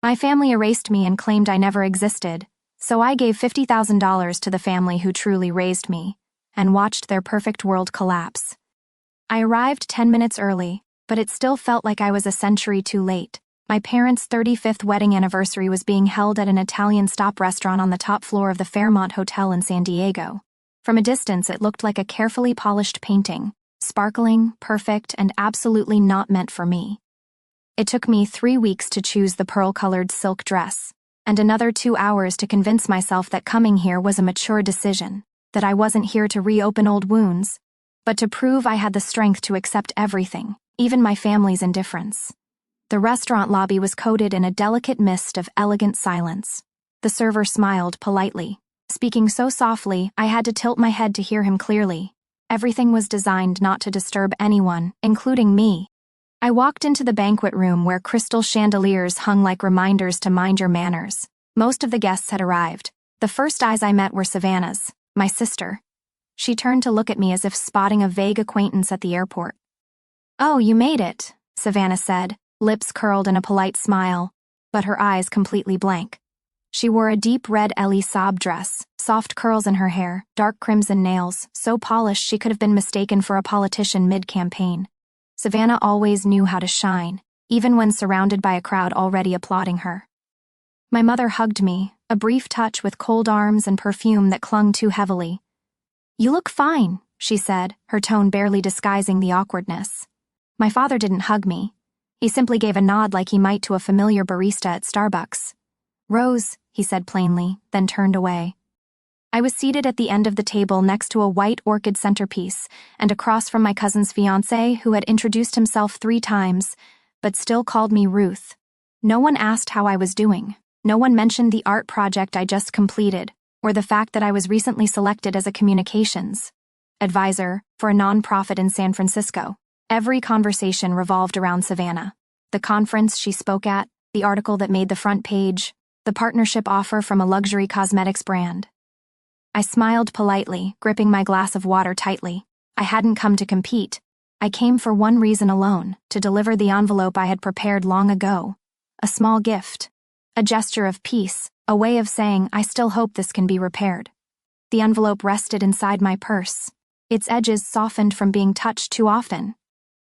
My family erased me and claimed I never existed, so I gave $50,000 to the family who truly raised me and watched their perfect world collapse. I arrived 10 minutes early, but it still felt like I was a century too late. My parents' 35th wedding anniversary was being held at an Italian stop restaurant on the top floor of the Fairmont Hotel in San Diego. From a distance, it looked like a carefully polished painting, sparkling, perfect, and absolutely not meant for me. It took me 3 weeks to choose the pearl-colored silk dress, and another 2 hours to convince myself that coming here was a mature decision, that I wasn't here to reopen old wounds, but to prove I had the strength to accept everything, even my family's indifference. The restaurant lobby was coated in a delicate mist of elegant silence. The server smiled politely, speaking so softly I had to tilt my head to hear him clearly. Everything was designed not to disturb anyone, including me. I walked into the banquet room where crystal chandeliers hung like reminders to mind your manners. Most of the guests had arrived. The first eyes I met were Savannah's, my sister. She turned to look at me as if spotting a vague acquaintance at the airport. "Oh, you made it," Savannah said, lips curled in a polite smile, but her eyes completely blank. She wore a deep red Elie Saab dress, soft curls in her hair, dark crimson nails, so polished she could have been mistaken for a politician mid-campaign. Savannah always knew how to shine, even when surrounded by a crowd already applauding her. My mother hugged me, a brief touch with cold arms and perfume that clung too heavily. "You look fine," she said, her tone barely disguising the awkwardness. My father didn't hug me. He simply gave a nod like he might to a familiar barista at Starbucks. "Rose," he said plainly, then turned away. I was seated at the end of the table next to a white orchid centerpiece and across from my cousin's fiancé who had introduced himself 3 times, but still called me Ruth. No one asked how I was doing. No one mentioned the art project I just completed, or the fact that I was recently selected as a communications advisor for a nonprofit in San Francisco. Every conversation revolved around Savannah. The conference she spoke at, the article that made the front page, the partnership offer from a luxury cosmetics brand. I smiled politely, gripping my glass of water tightly. I hadn't come to compete. I came for one reason alone, to deliver the envelope I had prepared long ago. A small gift. A gesture of peace, a way of saying I still hope this can be repaired. The envelope rested inside my purse, its edges softened from being touched too often.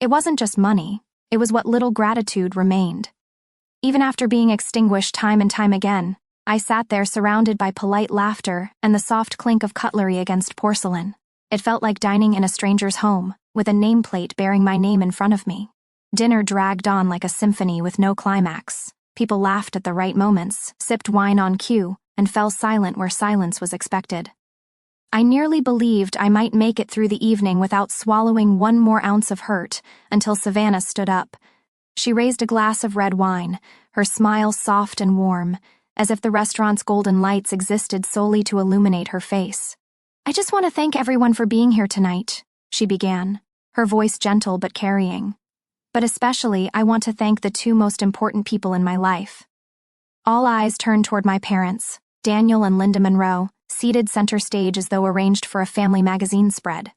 It wasn't just money, it was what little gratitude remained. Even after being extinguished time and time again, I sat there surrounded by polite laughter and the soft clink of cutlery against porcelain. It felt like dining in a stranger's home, with a nameplate bearing my name in front of me. Dinner dragged on like a symphony with no climax. People laughed at the right moments, sipped wine on cue, and fell silent where silence was expected. I nearly believed I might make it through the evening without swallowing one more ounce of hurt until Savannah stood up. She raised a glass of red wine, her smile soft and warm, as if the restaurant's golden lights existed solely to illuminate her face. "I just want to thank everyone for being here tonight," she began, her voice gentle but carrying. "But especially, I want to thank the 2 most important people in my life." All eyes turned toward my parents, Daniel and Linda Monroe, seated center stage as though arranged for a family magazine spread.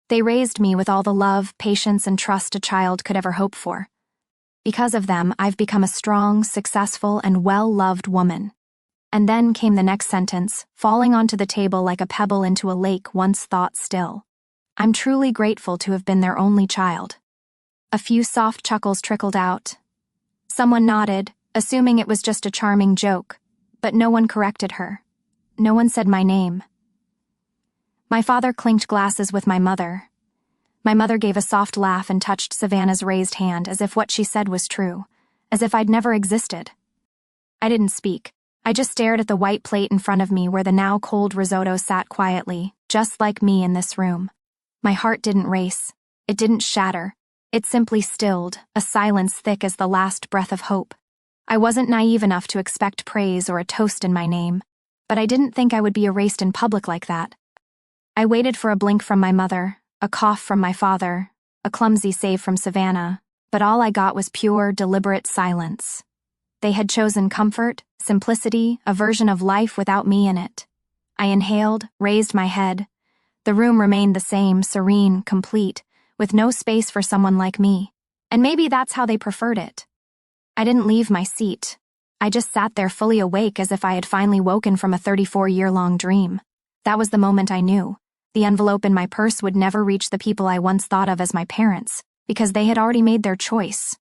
They raised me with all the love, patience, and trust a child could ever hope for. Because of them, I've become a strong, successful, and well-loved woman. And then came the next sentence, falling onto the table like a pebble into a lake once thought still. I'm truly grateful to have been their only child. A few soft chuckles trickled out. Someone nodded, assuming it was just a charming joke, but no one corrected her. No one said my name. My father clinked glasses with my mother. My mother gave a soft laugh and touched Savannah's raised hand as if what she said was true, as if I'd never existed. I didn't speak. I just stared at the white plate in front of me where the now cold risotto sat quietly, just like me in this room. My heart didn't race. It didn't shatter. It simply stilled, a silence thick as the last breath of hope. I wasn't naive enough to expect praise or a toast in my name, but I didn't think I would be erased in public like that. I waited for a blink from my mother, a cough from my father, a clumsy save from Savannah, but all I got was pure, deliberate silence. They had chosen comfort, simplicity, a version of life without me in it. I inhaled, raised my head. The room remained the same, serene, complete, with no space for someone like me. And maybe that's how they preferred it. I didn't leave my seat. I just sat there fully awake as if I had finally woken from a 34-year-long dream. That was the moment I knew. The envelope in my purse would never reach the people I once thought of as my parents, because they had already made their choice.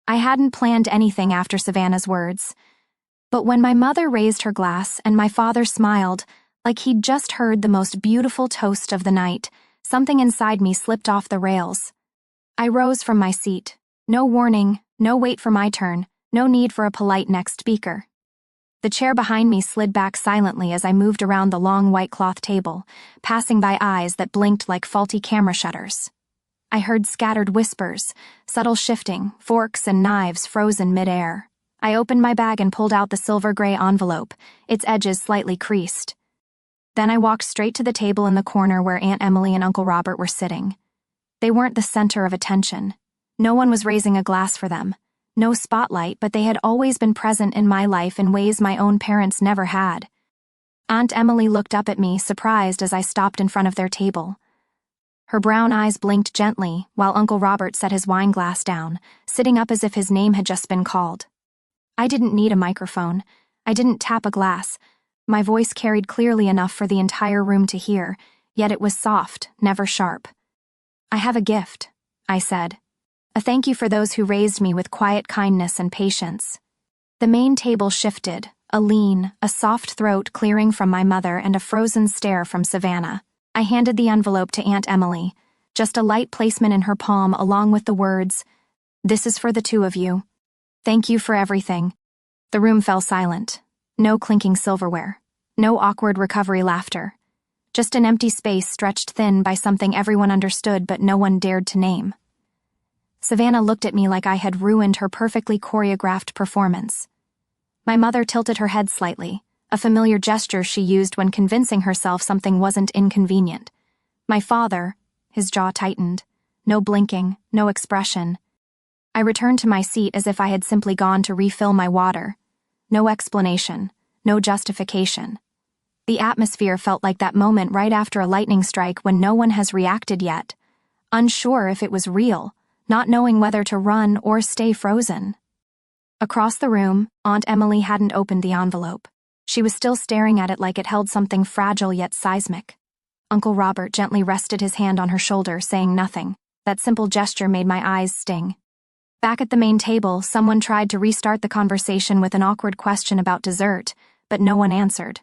I hadn't planned anything after Savannah's words. But when my mother raised her glass and my father smiled, like he'd just heard the most beautiful toast of the night, something inside me slipped off the rails. I rose from my seat. No warning, no wait for my turn, no need for a polite next speaker. The chair behind me slid back silently as I moved around the long white cloth table, passing by eyes that blinked like faulty camera shutters. I heard scattered whispers, subtle shifting, forks and knives frozen mid-air. I opened my bag and pulled out the silver-gray envelope, its edges slightly creased. Then I walked straight to the table in the corner where Aunt Emily and Uncle Robert were sitting. They weren't the center of attention. No one was raising a glass for them. No spotlight, but they had always been present in my life in ways my own parents never had. Aunt Emily looked up at me, surprised as I stopped in front of their table. Her brown eyes blinked gently, while Uncle Robert set his wine glass down, sitting up as if his name had just been called. I didn't need a microphone. I didn't tap a glass. My voice carried clearly enough for the entire room to hear, yet it was soft, never sharp. "I have a gift," I said. "A thank you for those who raised me with quiet kindness and patience." The main table shifted, a lean, a soft throat clearing from my mother and a frozen stare from Savannah. I handed the envelope to Aunt Emily, just a light placement in her palm along with the words, "This is for the two of you. Thank you for everything." The room fell silent. No clinking silverware. No awkward recovery laughter. Just an empty space stretched thin by something everyone understood but no one dared to name. Savannah looked at me like I had ruined her perfectly choreographed performance. My mother tilted her head slightly, a familiar gesture she used when convincing herself something wasn't inconvenient. My father, his jaw tightened. No blinking, no expression. I returned to my seat as if I had simply gone to refill my water. No explanation, no justification. The atmosphere felt like that moment right after a lightning strike when no one has reacted yet, unsure if it was real, not knowing whether to run or stay frozen. Across the room, Aunt Emily hadn't opened the envelope. She was still staring at it like it held something fragile yet seismic. Uncle Robert gently rested his hand on her shoulder, saying nothing. That simple gesture made my eyes sting. Back at the main table, someone tried to restart the conversation with an awkward question about dessert, but no one answered.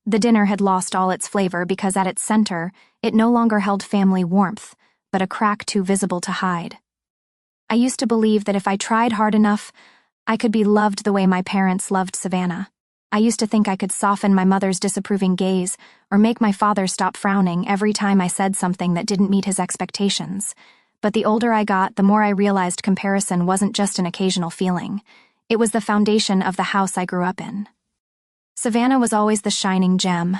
The dinner had lost all its flavor because at its center, it no longer held family warmth, but a crack too visible to hide. I used to believe that if I tried hard enough, I could be loved the way my parents loved Savannah. I used to think I could soften my mother's disapproving gaze or make my father stop frowning every time I said something that didn't meet his expectations. But the older I got, the more I realized comparison wasn't just an occasional feeling. It was the foundation of the house I grew up in. Savannah was always the shining gem.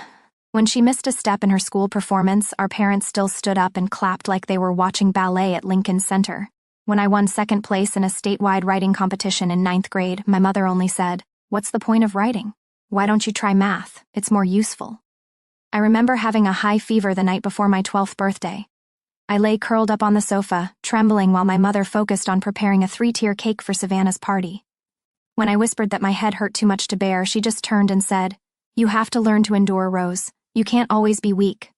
When she missed a step in her school performance, our parents still stood up and clapped like they were watching ballet at Lincoln Center. When I won second place in a statewide writing competition in 9th grade, my mother only said, "What's the point of writing? Why don't you try math? It's more useful." I remember having a high fever the night before my 12th birthday. I lay curled up on the sofa, trembling while my mother focused on preparing a 3-tier cake for Savannah's party. When I whispered that my head hurt too much to bear, she just turned and said, "You have to learn to endure, Rose. You can't always be weak."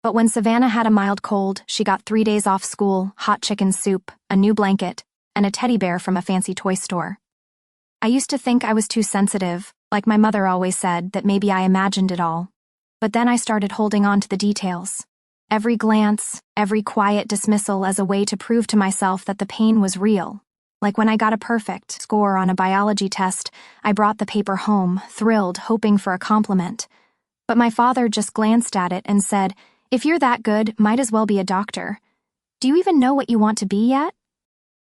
But when Savannah had a mild cold, she got 3 days off school, hot chicken soup, a new blanket, and a teddy bear from a fancy toy store. I used to think I was too sensitive, like my mother always said, that maybe I imagined it all. But then I started holding on to the details. Every glance, every quiet dismissal as a way to prove to myself that the pain was real. Like when I got a perfect score on a biology test, I brought the paper home, thrilled, hoping for a compliment. But my father just glanced at it and said, "If you're that good, might as well be a doctor. Do you even know what you want to be yet?"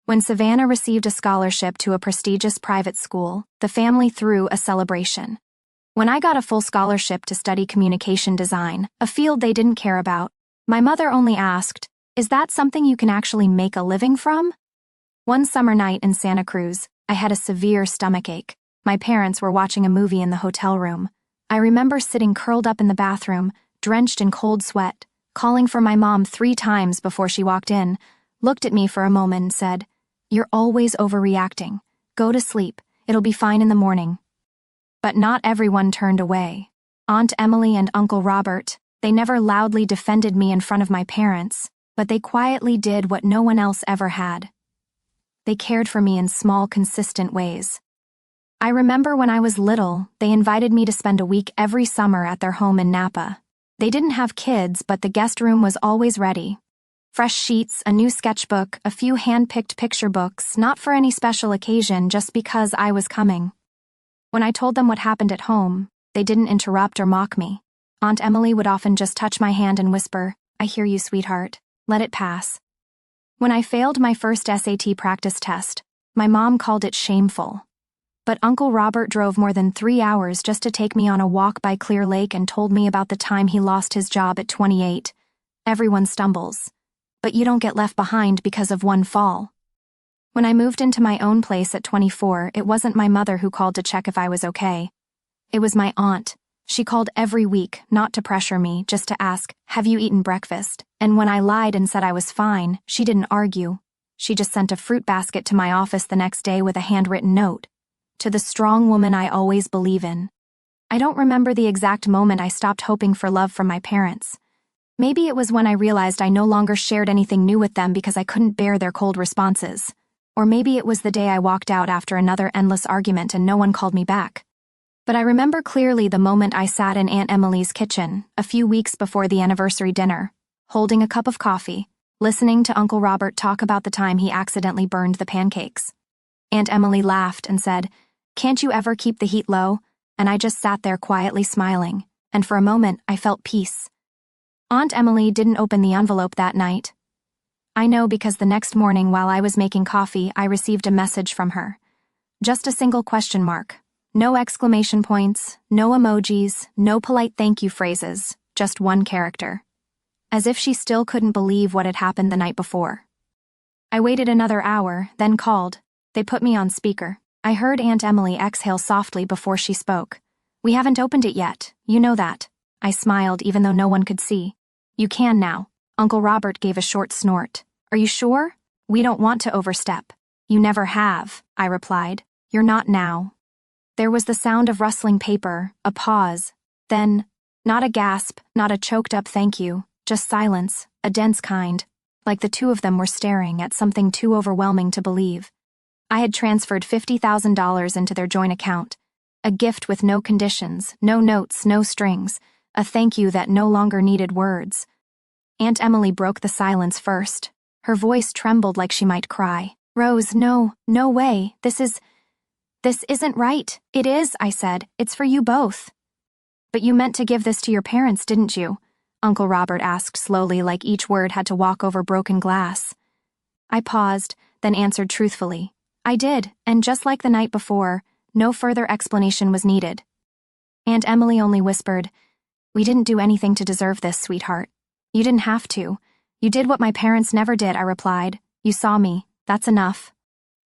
When Savannah received a scholarship to a prestigious private school, the family threw a celebration. When I got a full scholarship to study communication design, a field they didn't care about, my mother only asked, "Is that something you can actually make a living from?" One summer night in Santa Cruz, I had a severe stomachache. My parents were watching a movie in the hotel room. I remember sitting curled up in the bathroom, drenched in cold sweat, calling for my mom 3 times before she walked in, looked at me for a moment and said, "You're always overreacting. Go to sleep. It'll be fine in the morning. But not everyone turned away. Aunt Emily and Uncle Robert, they never loudly defended me in front of my parents, but they quietly did what no one else ever had. They cared for me in small, consistent ways. I remember when I was little, they invited me to spend a week every summer at their home in Napa. They didn't have kids, but the guest room was always ready. Fresh sheets, a new sketchbook, a few hand-picked picture books, not for any special occasion, just because I was coming. When I told them what happened at home, they didn't interrupt or mock me. Aunt Emily would often just touch my hand and whisper, "I hear you, sweetheart. Let it pass." When I failed my first SAT practice test, my mom called it shameful. But Uncle Robert drove more than 3 hours just to take me on a walk by Clear Lake and told me about the time he lost his job at 28. Everyone stumbles. But you don't get left behind because of one fall. When I moved into my own place at 24, it wasn't my mother who called to check if I was okay. It was my aunt. She called every week, not to pressure me, just to ask, "Have you eaten breakfast?" And when I lied and said I was fine, she didn't argue. She just sent a fruit basket to my office the next day with a handwritten note. "To the strong woman I always believe in." I don't remember the exact moment I stopped hoping for love from my parents. Maybe it was when I realized I no longer shared anything new with them because I couldn't bear their cold responses. Or maybe it was the day I walked out after another endless argument and no one called me back. But I remember clearly the moment I sat in Aunt Emily's kitchen, a few weeks before the anniversary dinner, holding a cup of coffee, listening to Uncle Robert talk about the time he accidentally burned the pancakes. Aunt Emily laughed and said, "Can't you ever keep the heat low?" And I just sat there quietly smiling, and for a moment I felt peace. Aunt Emily didn't open the envelope that night. I know because the next morning while I was making coffee, I received a message from her. Just a single question mark. No exclamation points, no emojis, no polite thank you phrases, just one character. As if she still couldn't believe what had happened the night before. I waited another hour, then called. They put me on speaker. I heard Aunt Emily exhale softly before she spoke. "We haven't opened it yet, you know that." I smiled even though no one could see. "You can now." Uncle Robert gave a short snort. "Are you sure? We don't want to overstep." "You never have," I replied. "You're not now." There was the sound of rustling paper, a pause, then, not a gasp, not a choked-up thank you, just silence, a dense kind, like the two of them were staring at something too overwhelming to believe. I had transferred $50,000 into their joint account, a gift with no conditions, no notes, no strings, a thank you that no longer needed words. Aunt Emily broke the silence first. Her voice trembled like she might cry. "Rose, no way, this isn't right." "It is," I said. "It's for you both." "But you meant to give this to your parents, didn't you?" Uncle Robert asked slowly, like each word had to walk over broken glass. I paused, then answered truthfully. "I did, and just like the night before, no further explanation was needed." Aunt Emily only whispered, "We didn't do anything to deserve this, sweetheart. You didn't have to. You did what my parents never did," I replied. "You saw me. That's enough."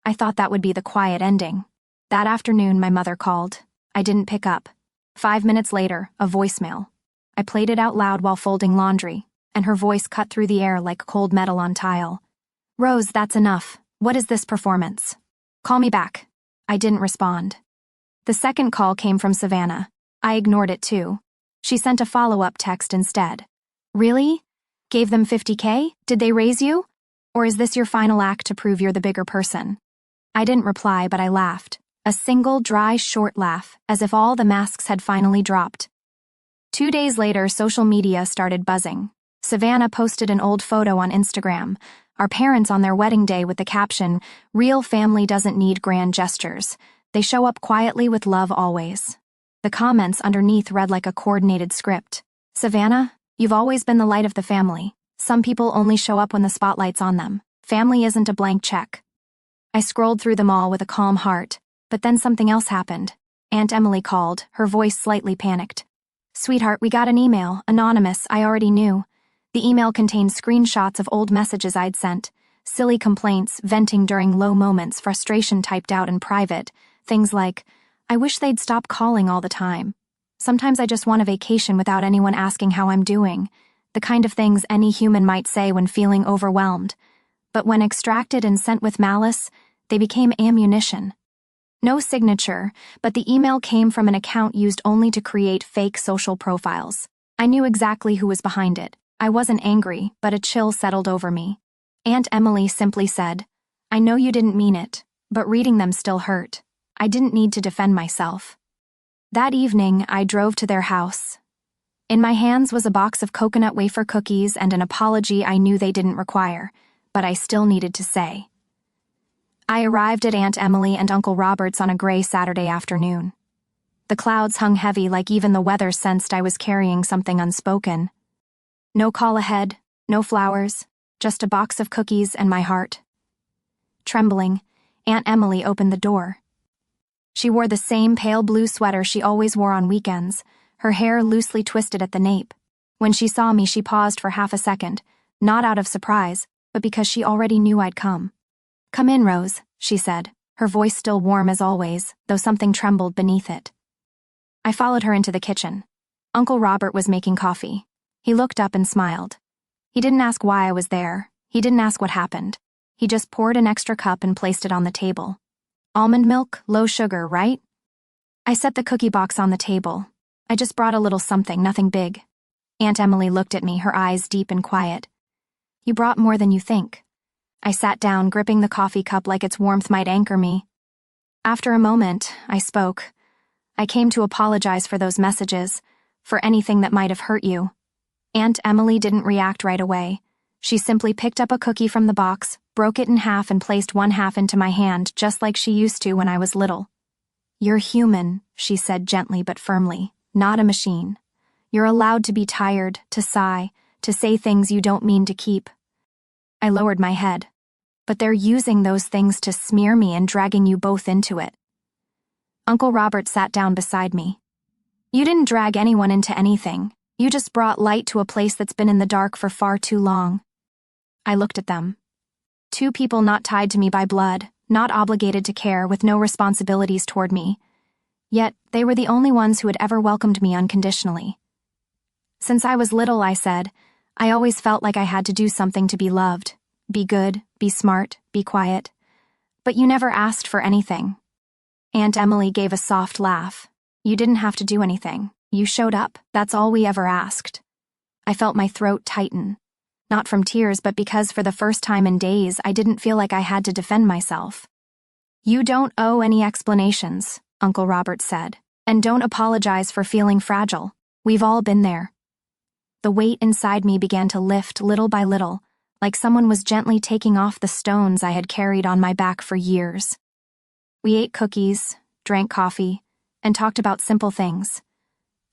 I thought that would be the quiet ending. That afternoon, my mother called. I didn't pick up. 5 minutes later, a voicemail. I played it out loud while folding laundry, and her voice cut through the air like cold metal on tile. "Rose, that's enough. What is this performance? Call me back." I didn't respond. The second call came from Savannah. I ignored it too. She sent a follow-up text instead. "Really? Gave them $50K? Did they raise you? Or is this your final act to prove you're the bigger person?" I didn't reply, but I laughed. A single, dry, short laugh, as if all the masks had finally dropped. 2 days later, social media started buzzing. Savannah posted an old photo on Instagram, our parents on their wedding day with the caption, "Real family doesn't need grand gestures. They show up quietly with love always." The comments underneath read like a coordinated script. "Savannah, you've always been the light of the family. Some people only show up when the spotlight's on them. Family isn't a blank check." I scrolled through them all with a calm heart, but then something else happened. Aunt Emily called, her voice slightly panicked. "Sweetheart, we got an email, anonymous, I already knew." The email contained screenshots of old messages I'd sent, silly complaints, venting during low moments, frustration typed out in private, things like, "I wish they'd stop calling all the time. Sometimes I just want a vacation without anyone asking how I'm doing," the kind of things any human might say when feeling overwhelmed. But when extracted and sent with malice, they became ammunition. No signature, but the email came from an account used only to create fake social profiles. I knew exactly who was behind it. I wasn't angry, but a chill settled over me. Aunt Emily simply said, "I know you didn't mean it, but reading them still hurt. I didn't need to defend myself." That evening, I drove to their house. In my hands was a box of coconut wafer cookies and an apology I knew they didn't require, but I still needed to say. I arrived at Aunt Emily and Uncle Robert's on a gray Saturday afternoon. The clouds hung heavy like even the weather sensed I was carrying something unspoken. No call ahead, no flowers, just a box of cookies and my heart. Trembling, Aunt Emily opened the door. She wore the same pale blue sweater she always wore on weekends, her hair loosely twisted at the nape. When she saw me, she paused for half a second, not out of surprise, but because she already knew I'd come. "Come in, Rose," she said, her voice still warm as always, though something trembled beneath it. I followed her into the kitchen. Uncle Robert was making coffee. He looked up and smiled. He didn't ask why I was there. He didn't ask what happened. He just poured an extra cup and placed it on the table. "Almond milk, low sugar, right?" I set the cookie box on the table. "I just brought a little something, nothing big." Aunt Emily looked at me, her eyes deep and quiet. "You brought more than you think." I sat down, gripping the coffee cup like its warmth might anchor me. After a moment, I spoke. "I came to apologize for those messages, for anything that might have hurt you." Aunt Emily didn't react right away. She simply picked up a cookie from the box, broke it in half and placed one half into my hand, just like she used to when I was little. "You're human," she said gently but firmly, "not a machine. You're allowed to be tired, to sigh, to say things you don't mean to keep." I lowered my head. "But they're using those things to smear me and dragging you both into it." Uncle Robert sat down beside me. "You didn't drag anyone into anything. You just brought light to a place that's been in the dark for far too long." I looked at them. Two people not tied to me by blood, not obligated to care, with no responsibilities toward me. Yet, they were the only ones who had ever welcomed me unconditionally. "Since I was little," I said, "I always felt like I had to do something to be loved. Be good, be smart, be quiet. But you never asked for anything." Aunt Emily gave a soft laugh. "You didn't have to do anything. You showed up. That's all we ever asked." I felt my throat tighten. Not from tears, but because for the first time in days, I didn't feel like I had to defend myself. "You don't owe any explanations," Uncle Robert said, "and don't apologize for feeling fragile. We've all been there." The weight inside me began to lift little by little, like someone was gently taking off the stones I had carried on my back for years. We ate cookies, drank coffee, and talked about simple things.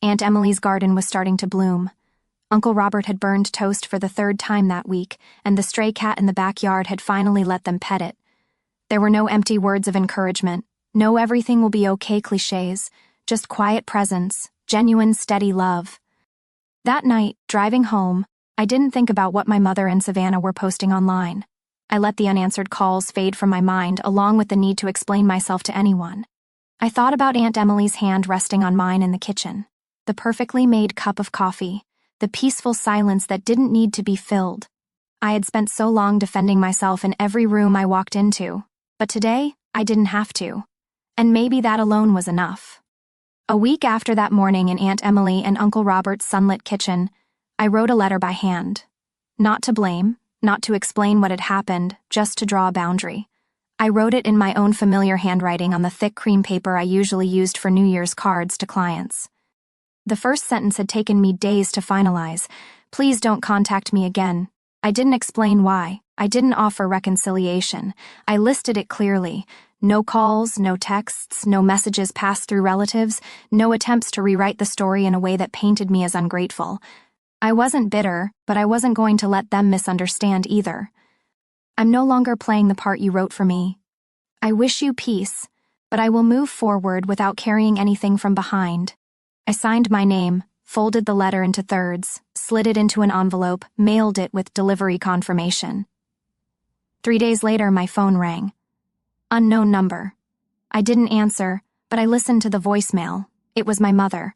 Aunt Emily's garden was starting to bloom. Uncle Robert had burned toast for the third time that week, and the stray cat in the backyard had finally let them pet it. There were no empty words of encouragement, no everything will be okay cliches, just quiet presence, genuine steady love. That night, driving home, I didn't think about what my mother and Savannah were posting online. I let the unanswered calls fade from my mind, along with the need to explain myself to anyone. I thought about Aunt Emily's hand resting on mine in the kitchen, the perfectly made cup of coffee, the peaceful silence that didn't need to be filled. I had spent so long defending myself in every room I walked into, but today, I didn't have to. And maybe that alone was enough. A week after that morning in Aunt Emily and Uncle Robert's sunlit kitchen, I wrote a letter by hand. Not to blame, not to explain what had happened, just to draw a boundary. I wrote it in my own familiar handwriting on the thick cream paper I usually used for New Year's cards to clients. The first sentence had taken me days to finalize. "Please don't contact me again." I didn't explain why. I didn't offer reconciliation. I listed it clearly. No calls, no texts, no messages passed through relatives, no attempts to rewrite the story in a way that painted me as ungrateful. I wasn't bitter, but I wasn't going to let them misunderstand either. "I'm no longer playing the part you wrote for me. I wish you peace, but I will move forward without carrying anything from behind." I signed my name, folded the letter into thirds, slid it into an envelope, mailed it with delivery confirmation. 3 days later, my phone rang. Unknown number. I didn't answer, but I listened to the voicemail. It was my mother.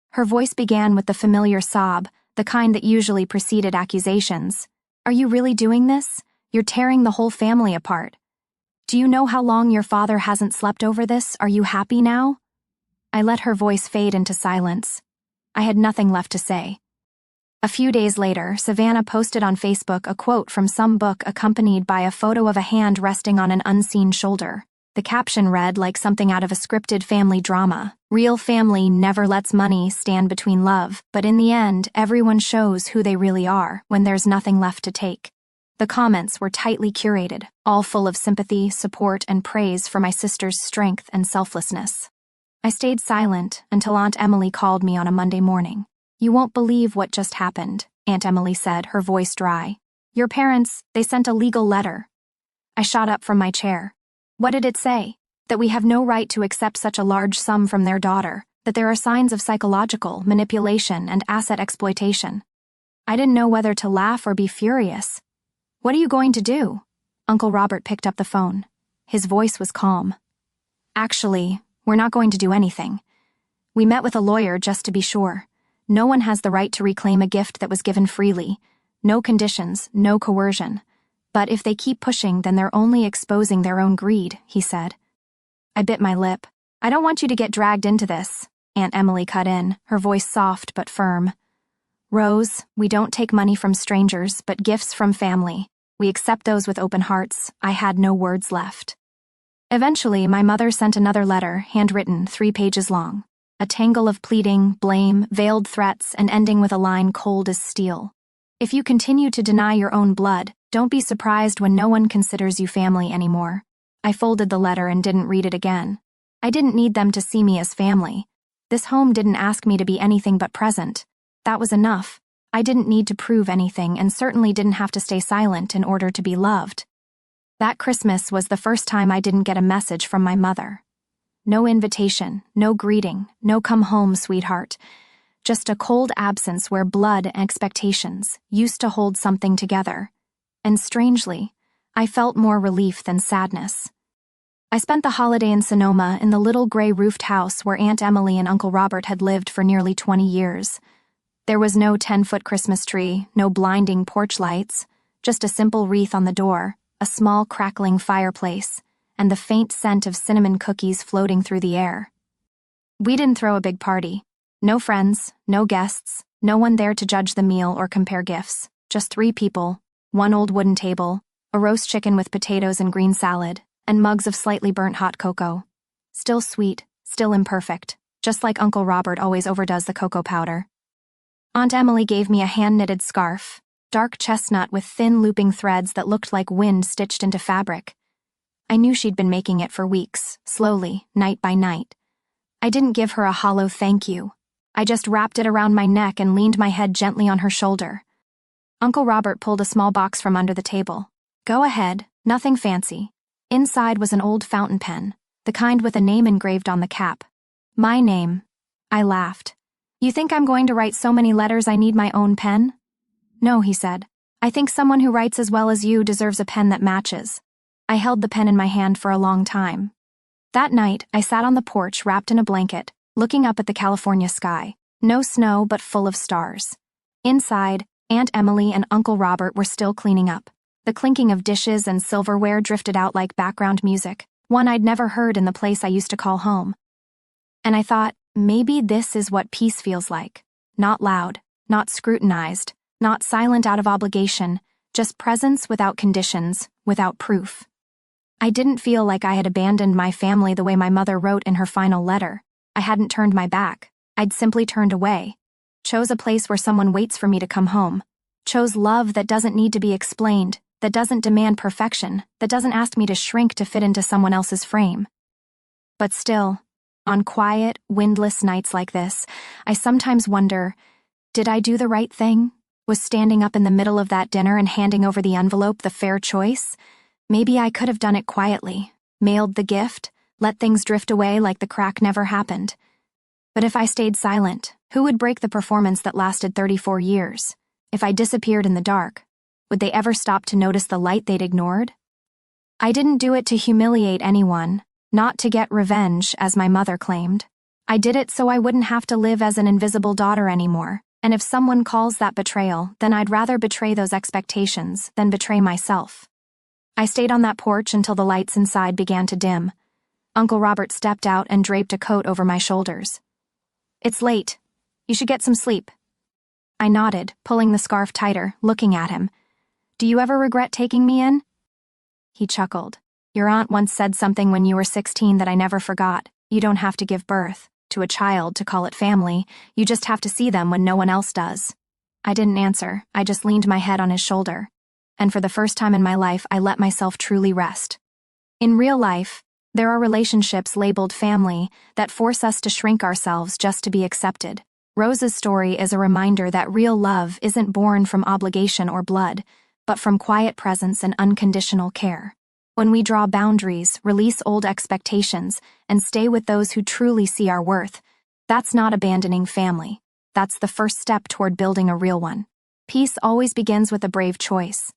Her voice began with the familiar sob, the kind that usually preceded accusations. "Are you really doing this? You're tearing the whole family apart." Do you know how long your father hasn't slept over this? Are you happy now? I let her voice fade into silence. I had nothing left to say. A few days later, Savannah posted on Facebook a quote from some book accompanied by a photo of a hand resting on an unseen shoulder. The caption read like something out of a scripted family drama. Real family never lets money stand between love, but in the end, everyone shows who they really are when there's nothing left to take. The comments were tightly curated, all full of sympathy, support, and praise for my sister's strength and selflessness. I stayed silent until Aunt Emily called me on a Monday morning. "You won't believe what just happened," Aunt Emily said, her voice dry. "Your parents, they sent a legal letter." I shot up from my chair. What did it say? That we have no right to accept such a large sum from their daughter, that there are signs of psychological manipulation and asset exploitation. I didn't know whether to laugh or be furious. "What are you going to do?" Uncle Robert picked up the phone. His voice was calm. "Actually, we're not going to do anything. We met with a lawyer just to be sure. No one has the right to reclaim a gift that was given freely. No conditions, no coercion. But if they keep pushing, then they're only exposing their own greed," he said. I bit my lip. "I don't want you to get dragged into this," Aunt Emily cut in, her voice soft but firm. "Rose, we don't take money from strangers, but gifts from family. We accept those with open hearts." I had no words left. Eventually, my mother sent another letter, handwritten, 3 pages long. A tangle of pleading, blame, veiled threats, and ending with a line cold as steel. "If you continue to deny your own blood, don't be surprised when no one considers you family anymore." I folded the letter and didn't read it again. I didn't need them to see me as family. This home didn't ask me to be anything but present. That was enough. I didn't need to prove anything and certainly didn't have to stay silent in order to be loved. That Christmas was the first time I didn't get a message from my mother. No invitation, no greeting, no "come home, sweetheart." Just a cold absence where blood and expectations used to hold something together. And strangely, I felt more relief than sadness. I spent the holiday in Sonoma in the little gray-roofed house where Aunt Emily and Uncle Robert had lived for nearly 20 years. There was no 10-foot Christmas tree, no blinding porch lights, just a simple wreath on the door, a small crackling fireplace, and the faint scent of cinnamon cookies floating through the air. We didn't throw a big party. No friends, no guests, no one there to judge the meal or compare gifts. Just 3 people, 1 old wooden table, a roast chicken with potatoes and green salad, and mugs of slightly burnt hot cocoa. Still sweet, still imperfect, just like Uncle Robert always overdoes the cocoa powder. Aunt Emily gave me a hand-knitted scarf, dark chestnut with thin looping threads that looked like wind stitched into fabric. I knew she'd been making it for weeks, slowly, night by night. I didn't give her a hollow thank you. I just wrapped it around my neck and leaned my head gently on her shoulder. Uncle Robert pulled a small box from under the table. "Go ahead, nothing fancy." Inside was an old fountain pen, the kind with a name engraved on the cap. My name. I laughed. "You think I'm going to write so many letters I need my own pen?" "No," he said. "I think someone who writes as well as you deserves a pen that matches." I held the pen in my hand for a long time. That night, I sat on the porch wrapped in a blanket, looking up at the California sky. No snow, but full of stars. Inside, Aunt Emily and Uncle Robert were still cleaning up. The clinking of dishes and silverware drifted out like background music, one I'd never heard in the place I used to call home. And I thought, maybe this is what peace feels like. Not loud, not scrutinized, not silent out of obligation, just presence without conditions, without proof. I didn't feel like I had abandoned my family the way my mother wrote in her final letter. I hadn't turned my back. I'd simply turned away. Chose a place where someone waits for me to come home. Chose love that doesn't need to be explained, that doesn't demand perfection, that doesn't ask me to shrink to fit into someone else's frame. But still, on quiet, windless nights like this, I sometimes wonder, did I do the right thing? Was standing up in the middle of that dinner and handing over the envelope the fair choice? Maybe I could have done it quietly, mailed the gift, let things drift away like the crack never happened. But if I stayed silent, who would break the performance that lasted 34 years? If I disappeared in the dark, would they ever stop to notice the light they'd ignored? I didn't do it to humiliate anyone, not to get revenge, as my mother claimed. I did it so I wouldn't have to live as an invisible daughter anymore, and if someone calls that betrayal, then I'd rather betray those expectations than betray myself. I stayed on that porch until the lights inside began to dim. Uncle Robert stepped out and draped a coat over my shoulders. "It's late. You should get some sleep." I nodded, pulling the scarf tighter, looking at him. "Do you ever regret taking me in?" He chuckled. "Your aunt once said something when you were 16 that I never forgot. You don't have to give birth to a child to call it family. You just have to see them when no one else does." I didn't answer. I just leaned my head on his shoulder. And for the first time in my life, I let myself truly rest. In real life, there are relationships labeled family that force us to shrink ourselves just to be accepted. Rose's story is a reminder that real love isn't born from obligation or blood, but from quiet presence and unconditional care. When we draw boundaries, release old expectations, and stay with those who truly see our worth, that's not abandoning family. That's the first step toward building a real one. Peace always begins with a brave choice.